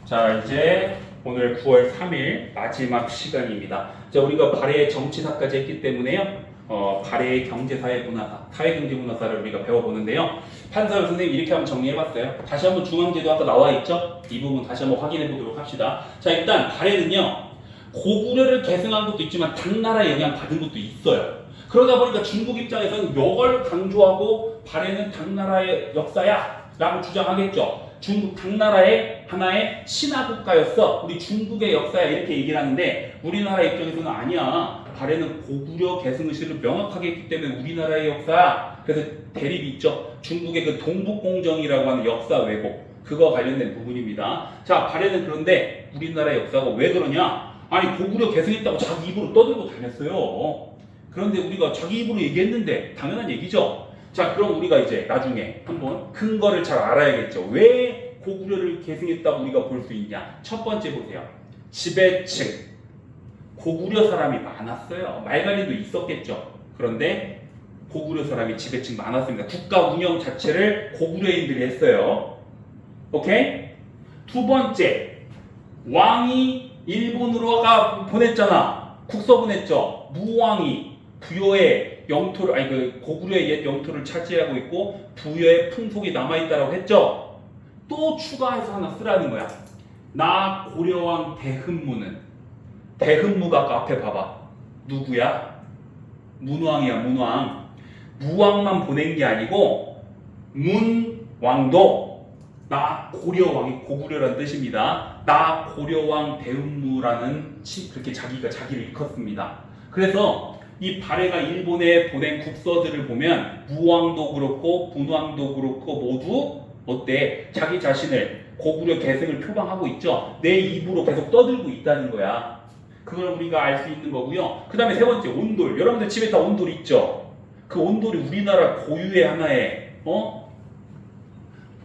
자, 이제 오늘 9월 3일 마지막 시간입니다. 자, 우리가 발해의 정치사까지 했기 때문에요. 발해의 경제사회 문화사, 사회경제문화사를 우리가 배워보는데요. 판사를 선생님 이렇게 한번 정리해봤어요. 다시 한번 중앙제도 아까 나와있죠? 이 부분 다시 한번 확인해보도록 합시다. 자, 일단 발해는요. 고구려를 계승한 것도 있지만 당나라에 영향받은 것도 있어요. 그러다 보니까 중국 입장에서는 이걸 강조하고 발해는 당나라의 역사야 라고 주장하겠죠. 중국 당나라의 하나의 신화국가였어. 우리 중국의 역사야 이렇게 얘기를 하는데 우리나라 입장에서는 아니야. 발해는 고구려 계승 의식을 명확하게 했기 때문에 우리나라의 역사야. 그래서 대립이 있죠. 중국의 그 동북공정이라고 하는 역사 왜곡 그거 관련된 부분입니다. 자, 발해는 그런데 우리나라의 역사가 왜 그러냐? 아니 고구려 계승했다고 자기 입으로 떠들고 다녔어요. 그런데 우리가 자기 입으로 얘기했는데 당연한 얘기죠. 자, 그럼 우리가 이제 나중에 한번 근거를 잘 알아야겠죠. 왜 고구려를 계승했다고 우리가 볼 수 있냐? 첫 번째 보세요. 지배층. 고구려 사람이 많았어요. 말갈이도 있었겠죠. 그런데 고구려 사람이 지배층 많았습니다. 국가 운영 자체를 고구려인들이 했어요. 오케이? 두 번째, 왕이 일본으로 보냈잖아. 국서 보냈죠. 무왕이 부여의 영토를 고구려의 옛 영토를 차지하고 있고 부여의 풍속이 남아있다라고 했죠. 또 추가해서 하나 쓰라는 거야. 나 고려왕 대흠무가 아까 앞에 봐봐. 누구야? 문왕이야. 문왕. 무왕만 보낸 게 아니고 문왕도 나 고려왕이 고구려라는 뜻입니다. 나 고려왕 대흠무라는 그렇게 자기를 일컫습니다. 그래서 이 발해가 일본에 보낸 국서들을 보면 무왕도 그렇고 문왕도 그렇고 모두 어때? 자기 자신을 고구려 계승을 표방하고 있죠. 내 입으로 계속 떠들고 있다는 거야. 그걸 우리가 알 수 있는 거고요. 그 다음에 세 번째, 온돌. 여러분들 집에 다 온돌 있죠? 그 온돌이 우리나라 고유의 하나의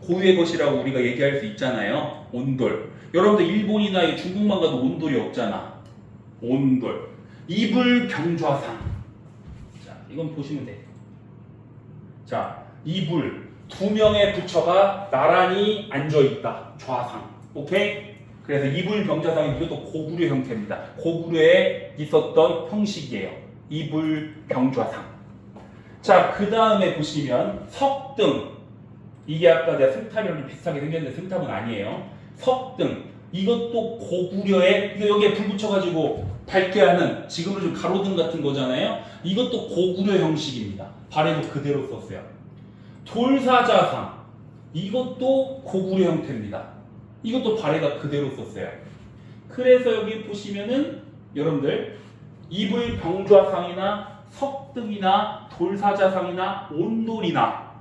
고유의 것이라고 우리가 얘기할 수 있잖아요. 온돌. 여러분들 일본이나 중국만 가도 온돌이 없잖아. 온돌. 이불병좌상. 자, 이건 보시면 돼. 자, 이불. 두 명의 부처가 나란히 앉아있다. 좌상. 오케이? 그래서 이불병좌상이 이것도 고구려 형태입니다. 고구려에 있었던 형식이에요. 이불병좌상. 자, 그 다음에 보시면 석등. 이게 아까 내가 승탑이랑 비슷하게 생겼는데 승탑은 아니에요. 석등. 이것도 고구려에 여기에 불 붙여가지고 밝게 하는 지금은 좀 가로등 같은 거잖아요. 이것도 고구려 형식입니다. 발해도 그대로 썼어요. 돌사자상. 이것도 고구려 형태입니다. 이것도 발해가 그대로 썼어요. 그래서 여기 보시면은 여러분들 이불병좌상이나 석등이나 돌사자상이나 온돌이나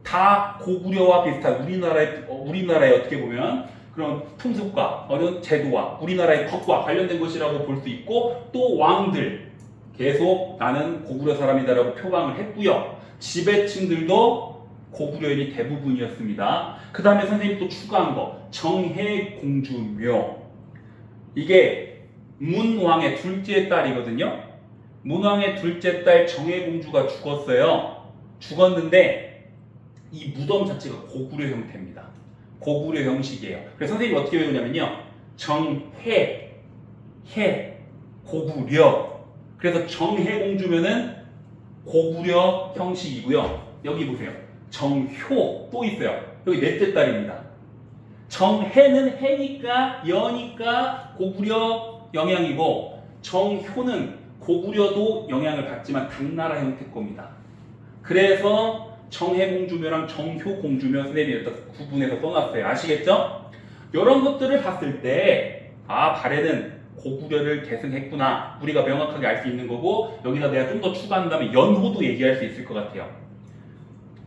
다 고구려와 비슷한 우리나라의 어떻게 보면 그런 풍습과 어떤 제도와 우리나라의 법과 관련된 것이라고 볼 수 있고 또 왕들 계속 나는 고구려 사람이다라고 표방을 했고요. 지배층들도 고구려인이 대부분이었습니다. 그 다음에 선생님이 또 추가한 거 정해공주묘. 이게 문왕의 둘째 딸이거든요. 문왕의 둘째 딸 정해공주가 죽었는데 이 무덤 자체가 고구려 형태입니다. 고구려 형식이에요. 그래서 선생님이 어떻게 외우냐면요. 고구려. 그래서 정해공주면은 고구려 형식이고요. 여기 보세요. 정효 또 있어요. 여기 넷째 딸입니다. 정해는 해니까 여니까 고구려 영향이고 정효는 고구려도 영향을 받지만 당나라 형태 겁니다. 그래서 정해공주묘랑 정효공주묘 선생님이 여기다 구분해서 써놨어요. 아시겠죠? 이런 것들을 봤을 때 발해는 고구려를 계승했구나 우리가 명확하게 알 수 있는 거고 여기다 내가 좀 더 추가한 다음에 연호도 얘기할 수 있을 것 같아요.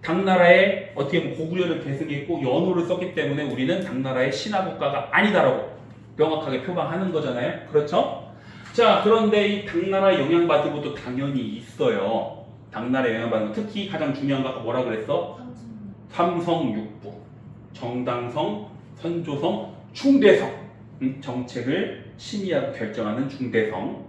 당나라에 어떻게 보면 고구려를 계승했고 연호를 썼기 때문에 우리는 당나라의 신화국가가 아니다라고 명확하게 표방하는 거잖아요. 그렇죠? 자, 그런데 이 당나라에 영향받은 것도 당연히 있어요. 당나라에 영향받는 것, 특히 가장 중요한 거 뭐라 그랬어? 삼성육부, 정당성, 선조성, 중대성 정책을 심의하고 결정하는 중대성.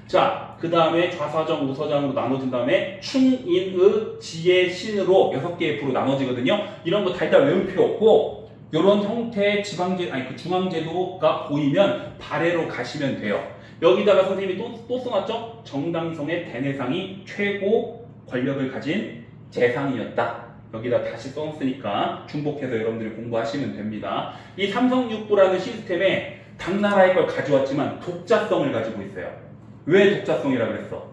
자, 그 다음에 좌사정, 우서정으로 나눠진 다음에 충인의 지혜 신으로 6개의 부로 나눠지거든요. 이런 거 달달 외울 필요 없고 이런 형태의 그 중앙제도가 보이면 발해로 가시면 돼요. 여기다가 선생님이 또 써놨죠? 정당성의 대내상이 최고 권력을 가진 재상이었다. 여기다 다시 써놨으니까 중복해서 여러분들이 공부하시면 됩니다. 이 삼성육부라는 시스템에 당나라의 걸 가져왔지만 독자성을 가지고 있어요. 왜 독자성이라 그랬어?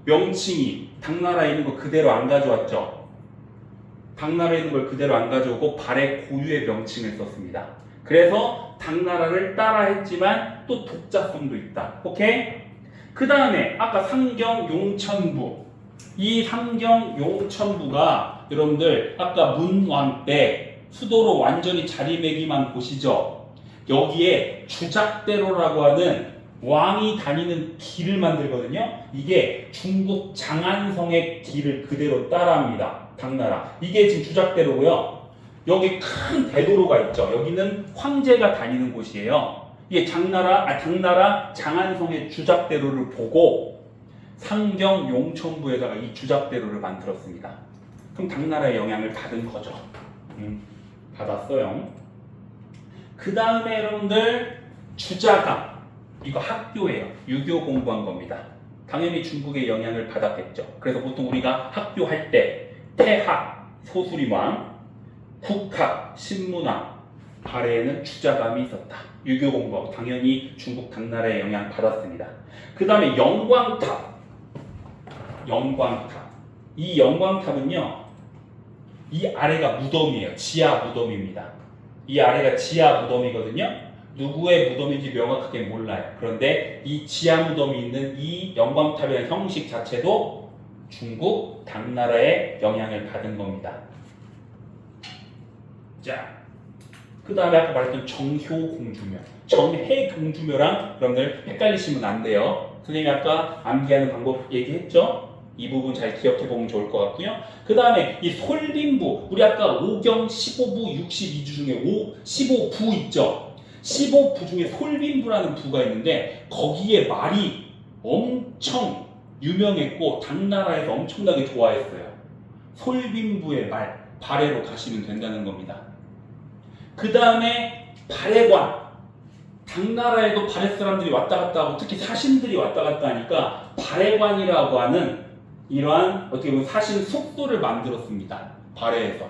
명칭이 당나라에 있는 거 그대로 안 가져왔죠. 당나라에 있는 걸 그대로 안 가져오고 발해 고유의 명칭을 썼습니다. 그래서 당나라를 따라했지만 또 독자성도 있다. 오케이? 그 다음에 아까 상경용천부, 이 상경용천부가 여러분들 아까 문왕 때 수도로 완전히 자리매김한 곳이죠. 여기에 주작대로라고 하는 왕이 다니는 길을 만들거든요. 이게 중국 장안성의 길을 그대로 따라합니다. 당나라. 이게 지금 주작대로고요. 여기 큰 대도로가 있죠. 여기는 황제가 다니는 곳이에요. 이게 당나라 장안성의 주작대로를 보고 상경용천부에다가 이 주작대로를 만들었습니다. 그럼 당나라의 영향을 받은 거죠. 받았어요. 그 다음에 여러분들 주자감, 이거 학교예요. 유교 공부한 겁니다. 당연히 중국의 영향을 받았겠죠. 그래서 보통 우리가 학교할 때 태학, 소수림왕, 국학, 신문왕, 발해에는 주자감이 있었다. 유교 공부하고 당연히 중국 당나라의 영향 받았습니다. 그 다음에 영광탑. 이 영광탑은요, 이 아래가 무덤이에요. 지하 무덤입니다. 이 아래가 지하 무덤이거든요. 누구의 무덤인지 명확하게 몰라요. 그런데 이 지하 무덤이 있는 이 영광탑이라는 형식 자체도 중국 당나라의 영향을 받은 겁니다. 자, 그 다음에 아까 말했던 정효공주묘, 정해공주묘랑 여러분들 헷갈리시면 안 돼요. 선생님이 아까 암기하는 방법 얘기했죠? 이 부분 잘 기억해 보면 좋을 것 같고요. 그 다음에 이 솔빈부, 우리 아까 5경 15부 62주 중에 15부 있죠? 15부 중에 솔빈부라는 부가 있는데 거기에 말이 엄청 유명했고 당나라에서 엄청나게 좋아했어요. 솔빈부의 말, 발해로 가시면 된다는 겁니다. 그 다음에 발해관, 당나라에도 발해 사람들이 왔다 갔다 하고 특히 사신들이 왔다 갔다 하니까 발해관이라고 하는 이러한 어떻게 보면 사신 숙소를 만들었습니다. 발해에서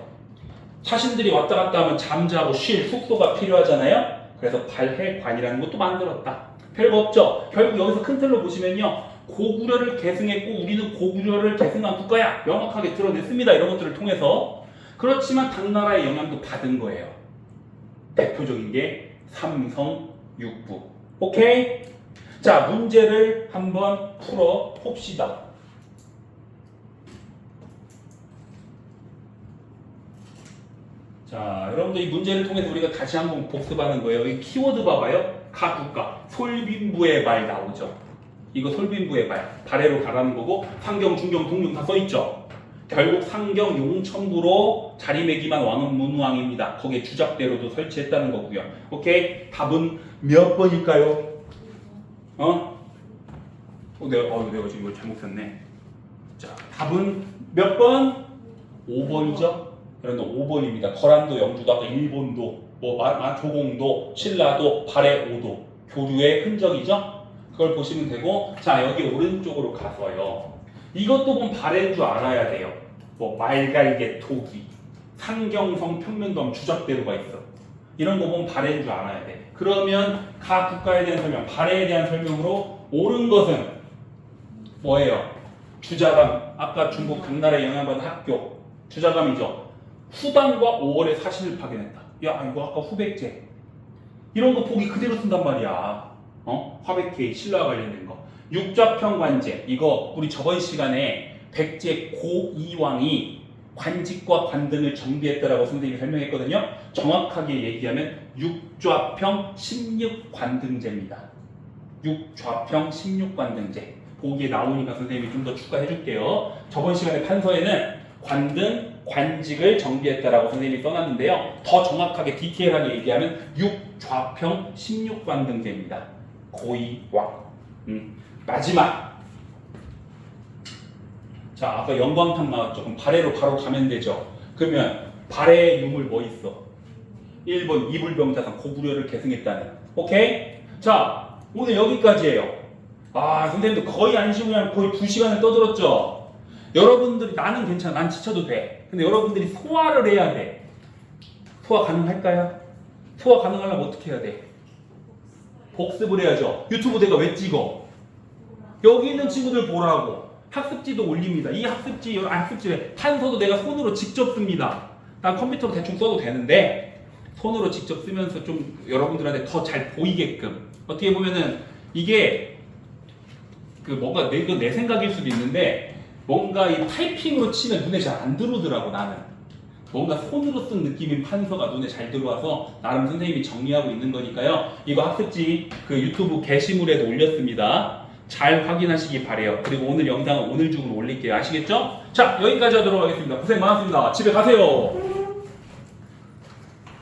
사신들이 왔다 갔다 하면 잠자고 쉴 숙소가 필요하잖아요. 그래서 발해관이라는 것도 만들었다. 별거 없죠. 결국 여기서 큰 틀로 보시면요, 고구려를 계승했고 우리는 고구려를 계승한 국가야 명확하게 드러냈습니다. 이런 것들을 통해서. 그렇지만 당나라의 영향도 받은 거예요. 대표적인 게 삼성육부. 오케이? 자, 문제를 한번 풀어 봅시다. 자, 여러분들 이 문제를 통해서 우리가 다시 한번 복습하는 거예요. 이 키워드 봐봐요. 각 국가, 솔빈부의 말 나오죠. 이거 솔빈부의 말, 발해로 가라는 거고 상경, 중경, 동경 다 써있죠. 결국 상경 용천부로 자리매김한 왕은 문왕입니다. 거기에 주작대로도 설치했다는 거고요. 오케이? 답은 몇 번일까요? 내가 지금 이걸 잘못 썼네. 자, 답은 몇 번? 5번이죠. 그런데 5번입니다. 거란도, 영주도, 아까 일본도, 조공도, 신라도, 발해 5도, 교류의 흔적이죠. 그걸 보시면 되고, 자, 여기 오른쪽으로 가서요. 이것도 보면 발해인 줄 알아야 돼요. 말갈개 토기, 상경성 평면도함 주작대로가 있어. 이런 거 보면 발해인 줄 알아야 돼. 그러면 각 국가에 대한 설명, 발해에 대한 설명으로 옳은 것은 뭐예요? 주자감, 아까 중국 당나라에 영향받은 학교, 주자감이죠. 후당과 5월의 사신을 파견했다. 야, 이거 아까 후백제. 이런 거 보기 그대로 쓴단 말이야. 화백회의, 신라와 관련된 거. 육좌평관제, 이거 우리 저번 시간에 백제 고이왕이 관직과 관등을 정비했다라고 선생님이 설명했거든요. 정확하게 얘기하면 육좌평 16관등제입니다. 육좌평 16관등제. 거기에 나오니까 선생님이 좀 더 추가해 줄게요. 저번 시간에 판서에는 관등, 관직을 정비했다라고 선생님이 써놨는데요. 더 정확하게 디테일하게 얘기하면 육좌평 16관등제입니다. 고이왕. 마지막. 자, 아까 영광탑 나왔죠. 그럼 발해로 바로 가면 되죠. 그러면 발해의 유물 뭐 있어? 1번 이불병자상 고구려를 계승했다는. 오케이? 자, 오늘 여기까지예요. 아, 선생님도 거의 안 쉬고 그냥 거의 2시간을 떠들었죠? 여러분들이 나는 괜찮아. 난 지쳐도 돼. 근데 여러분들이 소화를 해야 돼. 소화 가능할까요? 소화 가능하려면 어떻게 해야 돼? 복습을 해야죠. 유튜브 내가 왜 찍어? 여기 있는 친구들 보라고. 학습지도 올립니다. 이 학습지에 판서도 내가 손으로 직접 씁니다. 난 컴퓨터로 대충 써도 되는데 손으로 직접 쓰면서 좀 여러분들한테 더 잘 보이게끔. 어떻게 보면은 이게 그 뭔가 내 생각일 수도 있는데 뭔가 이 타이핑으로 치면 눈에 잘 안 들어오더라고. 나는 뭔가 손으로 쓴 느낌인 판서가 눈에 잘 들어와서 나름 선생님이 정리하고 있는 거니까요. 이거 학습지 그 유튜브 게시물에도 올렸습니다. 잘 확인하시기 바래요. 그리고 오늘 영상은 오늘 중으로 올릴게요. 아시겠죠? 자, 여기까지 하도록 하겠습니다. 고생 많았습니다. 집에 가세요.